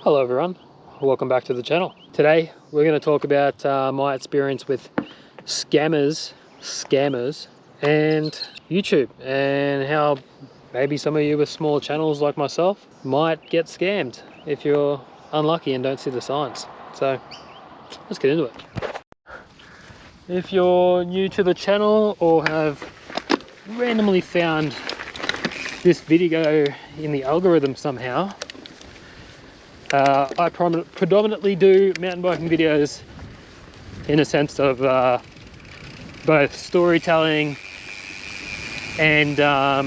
Hello everyone, welcome back to the channel. Today we're going to talk about my experience with scammers and YouTube, and how maybe some of you with small channels like myself might get scammed if you're unlucky and don't see the signs. So let's get into it. If you're new to the channel or have randomly found this video in the algorithm somehow, I predominantly do mountain biking videos in a sense of both storytelling and raw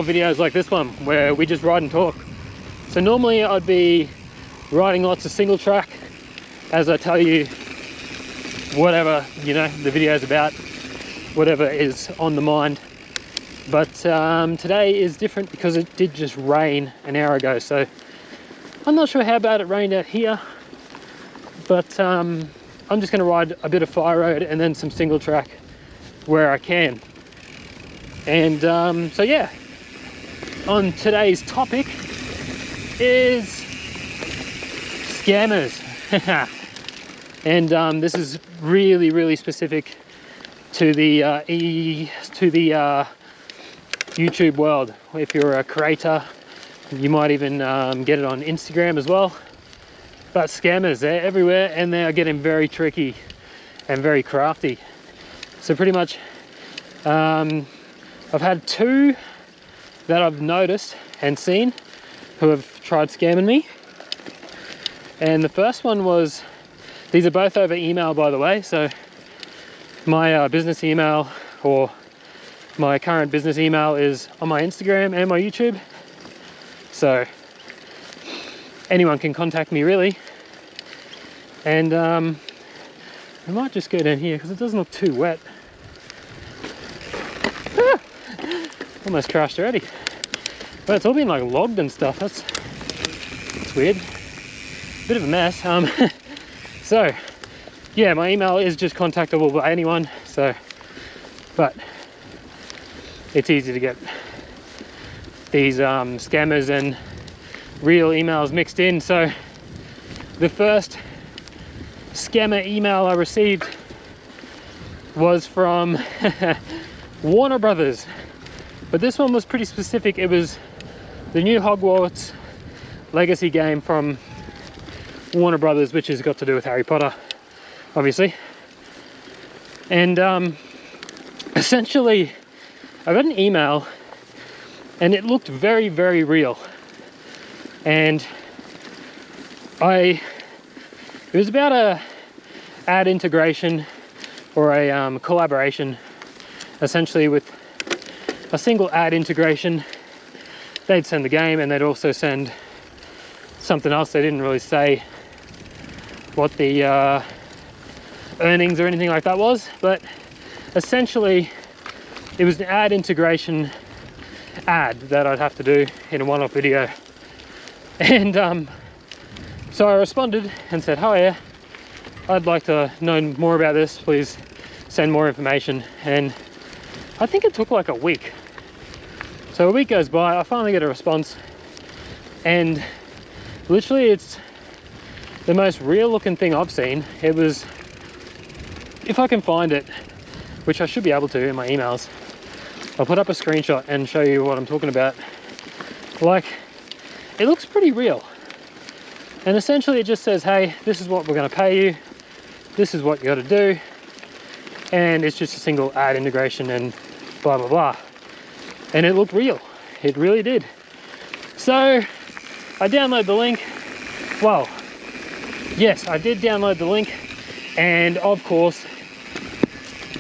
videos like this one where we just ride and talk. So normally I'd be riding lots of single track as I tell you whatever, you know, the video is about, whatever is on the mind. But today is different because it did just rain an hour ago, so I'm not sure how bad it rained out here, but I'm just going to ride a bit of fire road and then some single track where I can. And so yeah, on today's topic is scammers. And this is really specific to the YouTube world. If you're a creator, you might even get it on Instagram as well. But scammers, they're everywhere and they are getting very tricky and very crafty. So pretty much I've had two that I've noticed and seen who have tried scamming me. And the first one was, these are both over email by the way, so my business email, or my current business email, is on my Instagram and my YouTube. So anyone can contact me really. And I might just go down here because it doesn't look too wet. Almost crashed already. But it's all been like logged and stuff. That's weird. Bit of a mess. So yeah, my email is just contactable by anyone. So, but it's easy to get these scammers and real emails mixed in. So the first scammer email I received was from Warner Brothers, but this one was pretty specific. It was the new Hogwarts legacy game from Warner Brothers, which has got to do with Harry Potter, obviously. And essentially I got an email and it looked very real, and it was about a ad integration or a collaboration, essentially with a single ad integration. They'd send the game and they'd also send something else. They didn't really say what the earnings or anything like that was, but essentially it was an ad integration ad that I'd have to do in a one-off video. And so I responded and said, "Hi, I'd like to know more about this, please send more information." And I think it took like a week. So a week goes by, I finally get a response, and literally it's the most real looking thing I've seen. It was, if I can find it, which I should be able to in my emails, I'll put up a screenshot and show you what I'm talking about. Like, it looks pretty real. And essentially it just says, hey, this is what we're going to pay you, this is what you got to do, and it's just a single ad integration and blah blah blah. And it looked real, it really did. So I download the link. Well, yes, I did download the link, and of course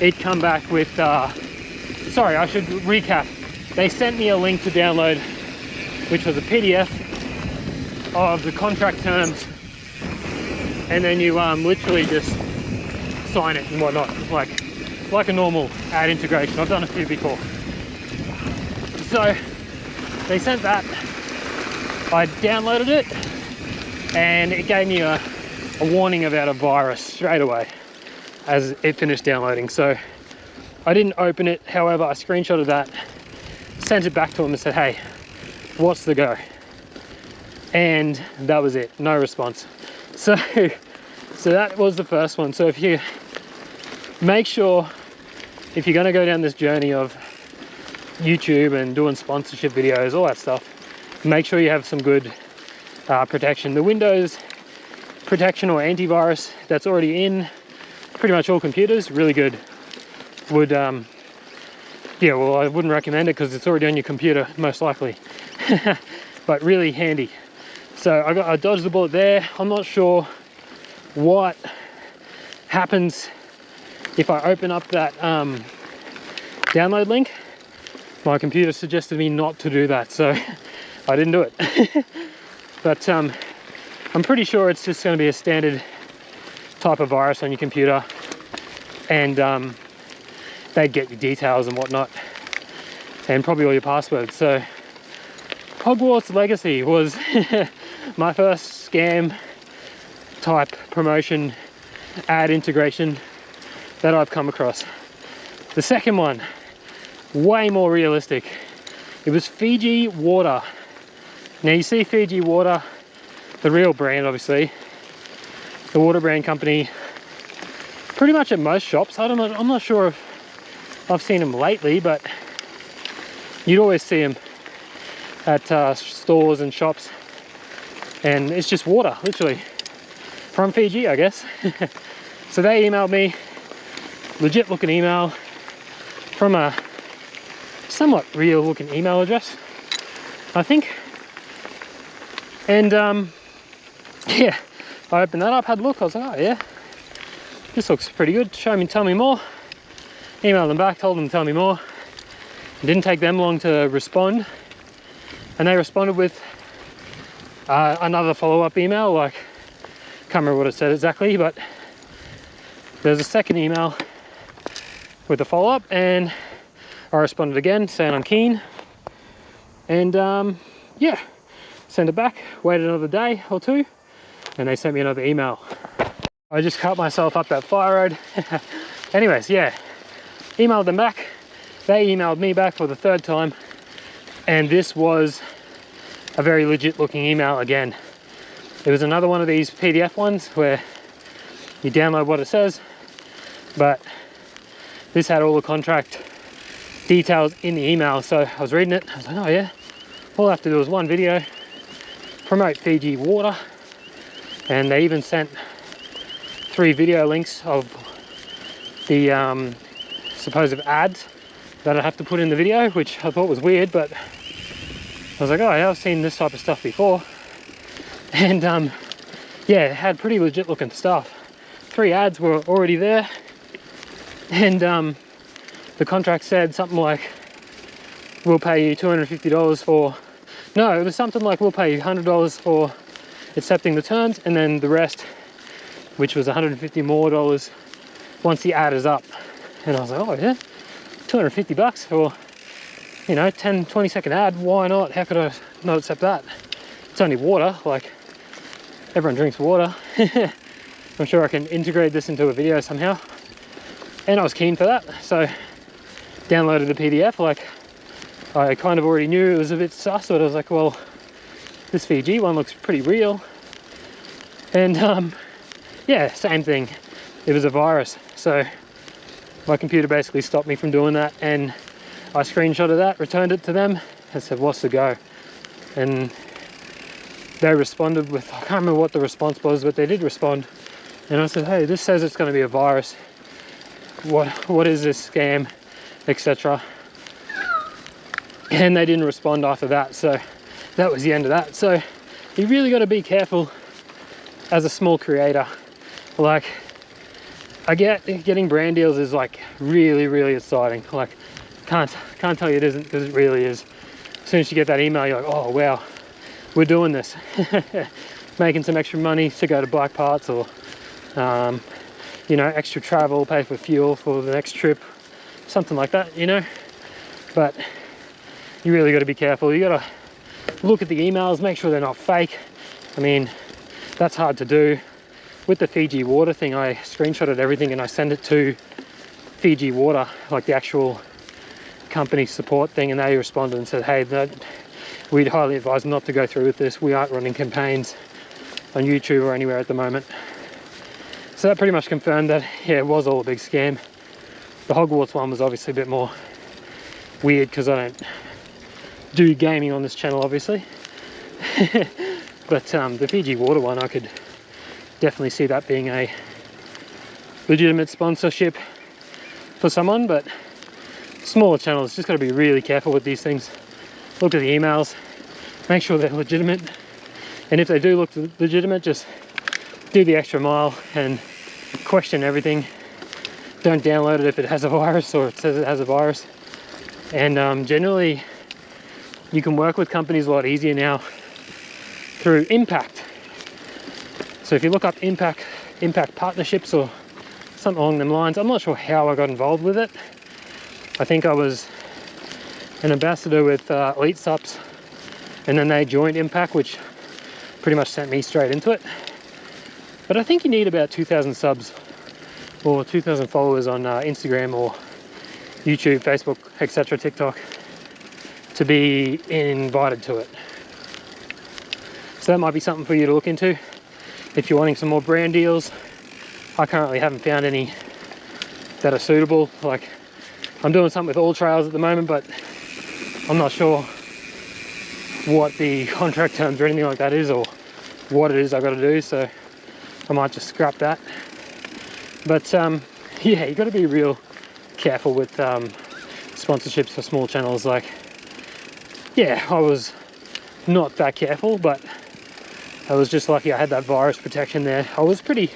it come back with sorry, I should recap. They sent me a link to download, which was a PDF of the contract terms, and then you literally just sign it and whatnot, like a normal ad integration. I've done a few before. So they sent that, I downloaded it, and it gave me a warning about a virus straight away as it finished downloading. So I didn't open it, however I screenshotted that, sent it back to him and said, hey, what's the go? and that was it, no response. So that was the first one. So if you make sure, if you're going to go down this journey of YouTube and doing sponsorship videos, all that stuff, make sure you have some good protection. The Windows protection or antivirus that's already in pretty much all computers, really good. Would yeah, well, I wouldn't recommend it because it's already on your computer most likely. But really handy. So I dodged the bullet there. I'm not sure what happens if I open up that download link. My computer suggested me not to do that, so I didn't do it. But I'm pretty sure it's just going to be a standard type of virus on your computer, and they'd get your details and whatnot, and probably all your passwords. So Hogwarts Legacy was my first scam type promotion ad integration that I've come across. The second one, way more realistic. It was Fiji Water. Now you see Fiji Water, the real brand obviously, the water brand company, pretty much at most shops. I'm not sure if I've seen them lately, but you'd always see them at stores and shops, and it's just water, literally, from Fiji, I guess. So they emailed me, legit looking email, from a somewhat real looking email address, I think. And yeah, I opened that up, had a look, I was like, oh yeah, this looks pretty good, tell me more. Emailed them back, told them to tell me more. It didn't take them long to respond, and they responded with another follow-up email. Like, can't remember what it said exactly, but there's a second email with a follow-up, and I responded again saying I'm keen, and yeah, sent it back, waited another day or two, and they sent me another email. I just cut myself up that fire road. Anyways, yeah, emailed them back, they emailed me back for the third time, and this was a very legit looking email again. It was another one of these PDF ones where you download what it says, but this had all the contract details in the email. So I was reading it, I was like, oh yeah, all I have to do is one video, promote Fiji Water, and they even sent 3 video links of the supposed ads that I have to put in the video, which I thought was weird, but I was like, oh yeah, I've seen this type of stuff before. And yeah, it had pretty legit looking stuff. 3 ads were already there, and the contract said something like, we'll pay you $250 for, no, it was something like, we'll pay you $100 for accepting the terms, and then the rest, which was $150 more once the ad is up. And I was like, oh yeah, $250 for, you know, 10-20 second ad, why not? How could I not accept that? It's only water, like, everyone drinks water. I'm sure I can integrate this into a video somehow, and I was keen for that, so downloaded the PDF. Like, I kind of already knew it was a bit sus, but I was like, well, this Fiji one looks pretty real. And yeah, same thing, it was a virus. So my computer basically stopped me from doing that, and I screenshotted that, returned it to them, and said, what's the go? And they responded with, I can't remember what the response was, but they did respond. And I said, hey, this says it's going to be a virus. What is this scam, etc. And they didn't respond after that, so that was the end of that. So you really got to be careful as a small creator. Like, I get getting brand deals is like really exciting. Like, can't tell you it isn't, because it really is. As soon as you get that email, you're like, oh wow, we're doing this. Making some extra money to go to bike parts, or you know, extra travel, pay for fuel for the next trip, something like that, you know. But you really got to be careful. You got to look at the emails, make sure they're not fake. I mean, that's hard to do. With the Fiji Water thing, I screenshotted everything and I sent it to Fiji Water, like the actual company support thing, and they responded and said, hey, we'd highly advise not to go through with this. We aren't running campaigns on YouTube or anywhere at the moment. So that pretty much confirmed that, yeah, it was all a big scam. The Hogwarts one was obviously a bit more weird because I don't do gaming on this channel, obviously. But the Fiji Water one, I could definitely see that being a legitimate sponsorship for someone. But smaller channels, just got to be really careful with these things. Look at the emails, make sure they're legitimate, and if they do look legitimate, just do the extra mile and question everything. Don't download it if it has a virus or it says it has a virus. And generally you can work with companies a lot easier now through impact. So if you look up impact partnerships or something along them lines, I'm not sure how I got involved with it. I think I was an ambassador with Elite Subs, and then they joined Impact, which pretty much sent me straight into it. But I think you need about 2,000 subs or 2,000 followers on Instagram or YouTube, Facebook, etc., TikTok, to be invited to it. So that might be something for you to look into if you're wanting some more brand deals. I currently haven't found any that are suitable. Like, I'm doing something with All Trails at the moment, but I'm not sure what the contract terms or anything like that is, or what it is I've got to do, so I might just scrap that. But yeah, you got to be real careful with sponsorships for small channels. Like, yeah, I was not that careful, but I was just lucky I had that virus protection there. I was pretty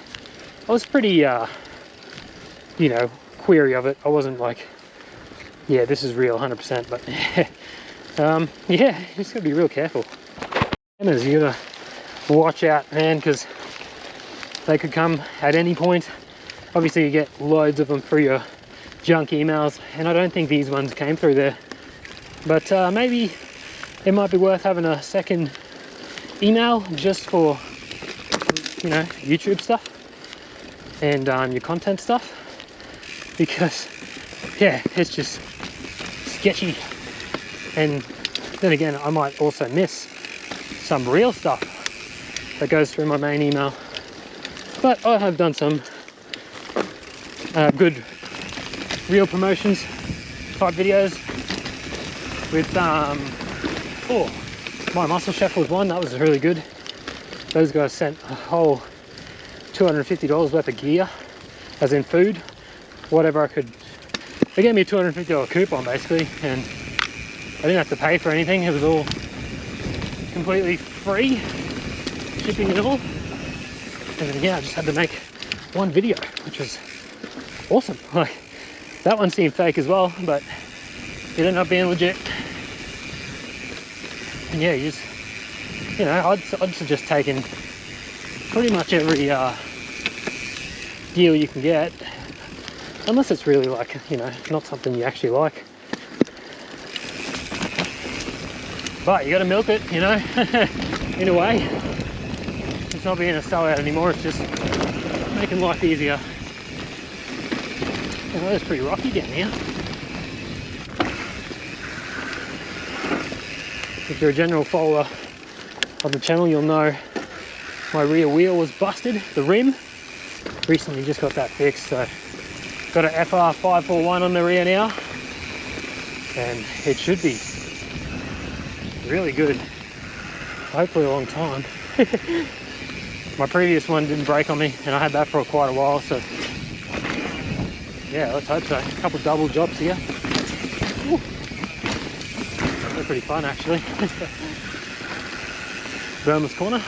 you know, query of it. I wasn't like, yeah, this is real 100%, but yeah, you just gotta be real careful. And you gotta watch out, man, because they could come at any point. Obviously you get loads of them through your junk emails, and I don't think these ones came through there, but maybe it might be worth having a second email just for, you know, YouTube stuff and your content stuff, because yeah, it's just sketchy. And then again, I might also miss some real stuff that goes through my main email, but I have done some good real promotions type videos with oh, My Muscle Chef was one that was really good. Those guys sent a whole $250 worth of gear, as in food, whatever I could. They gave me a $250 coupon basically, and I didn't have to pay for anything. It was all completely free, shipping and all. And then yeah, I just had to make one video, which was awesome. Like, that one seemed fake as well, but it ended up being legit. And yeah, you just, you know, I'd suggest taking pretty much every deal you can get, unless it's really like, you know, not something you actually like. But you gotta milk it, you know, in a way. It's not being a sellout anymore, it's just making life easier. You know, it's pretty rocky down here. If you're a general follower of the channel, you'll know my rear wheel was busted, the rim. Recently just got that fixed, so got an FR541 on the rear now, and it should be really good, hopefully a long time. My previous one didn't break on me, and I had that for quite a while, so yeah, let's hope so. A couple double jobs here. Ooh. They're pretty fun actually. Burma's Corner.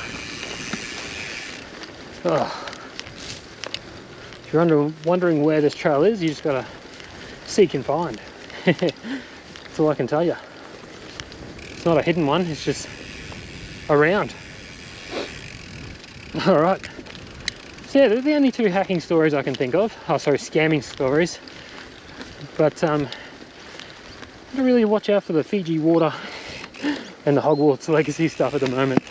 Oh. If you're wondering where this trail is, you just gotta seek and find. That's all I can tell you. It's not a hidden one, it's just around. Alright. So yeah, they're the only two hacking stories I can think of. Oh, sorry, scamming stories. But gotta really watch out for the Fiji Water and the Hogwarts legacy stuff at the moment.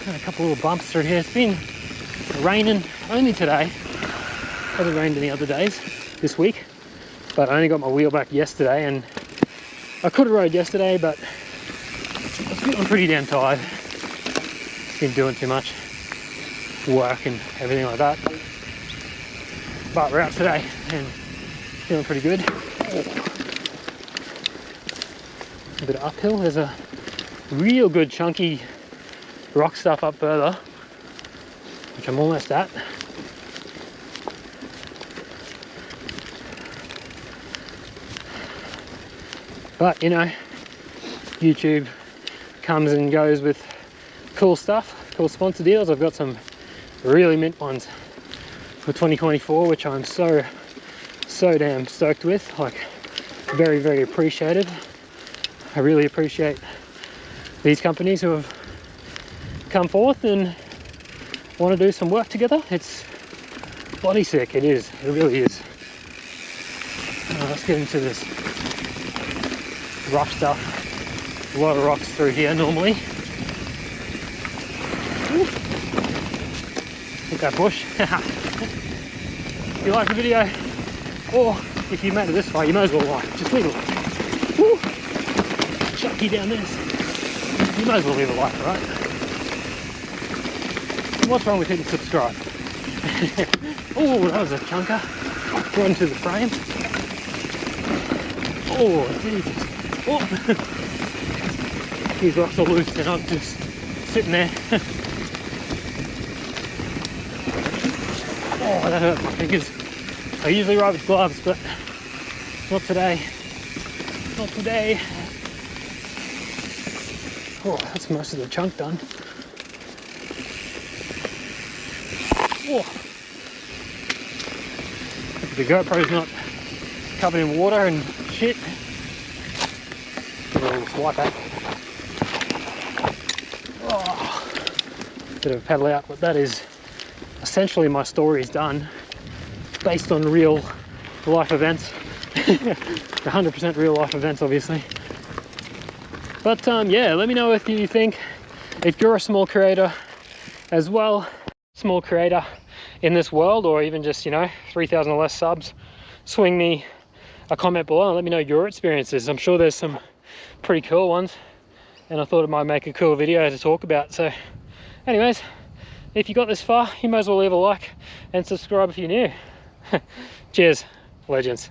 Got a couple little bumps through here. It's been raining only today. Hasn't rained any other days this week. But I only got my wheel back yesterday, and I could have rode yesterday, but I'm pretty damn tired. Been doing too much work and everything like that. But we're out today and feeling pretty good. A bit of uphill. There's a real good chunky rock stuff up further, which I'm almost at. But you know, YouTube comes and goes with cool stuff, cool sponsor deals. I've got some really mint ones for 2024, which I'm so damn stoked with. Like, very, very appreciated. I really appreciate these companies who have come forth and want to do some work together. It's bloody sick. It is. It really is. Let's get into this rough stuff. A lot of rocks through here normally. Look at that bush. If you like the video, or if you made it this far, you might as well like. Just leave a like. Woo! Chucky down this. You might as well leave a like, right? What's wrong with hitting subscribe? Oh, that was a chunker. Right into the frame. Oh, Jesus. Oh. These rocks are loose and I'm just sitting there. Oh, that hurt my fingers. I usually ride with gloves, but not today. Not today. Oh, that's most of the chunk done. Oh. The GoPro's not covered in water and shit. Just wipe that. Oh. Bit of a paddle out, but that is essentially my story is done, based on real life events. 100% real life events, obviously. But yeah, let me know if you think, if you're a small creator as well, small creator in this world, or even just, you know, 3,000 or less subs, swing me a comment below and let me know your experiences. I'm sure there's some pretty cool ones, and I thought it might make a cool video to talk about. So anyways, if you got this far, you might as well leave a like and subscribe if you're new. Cheers, legends.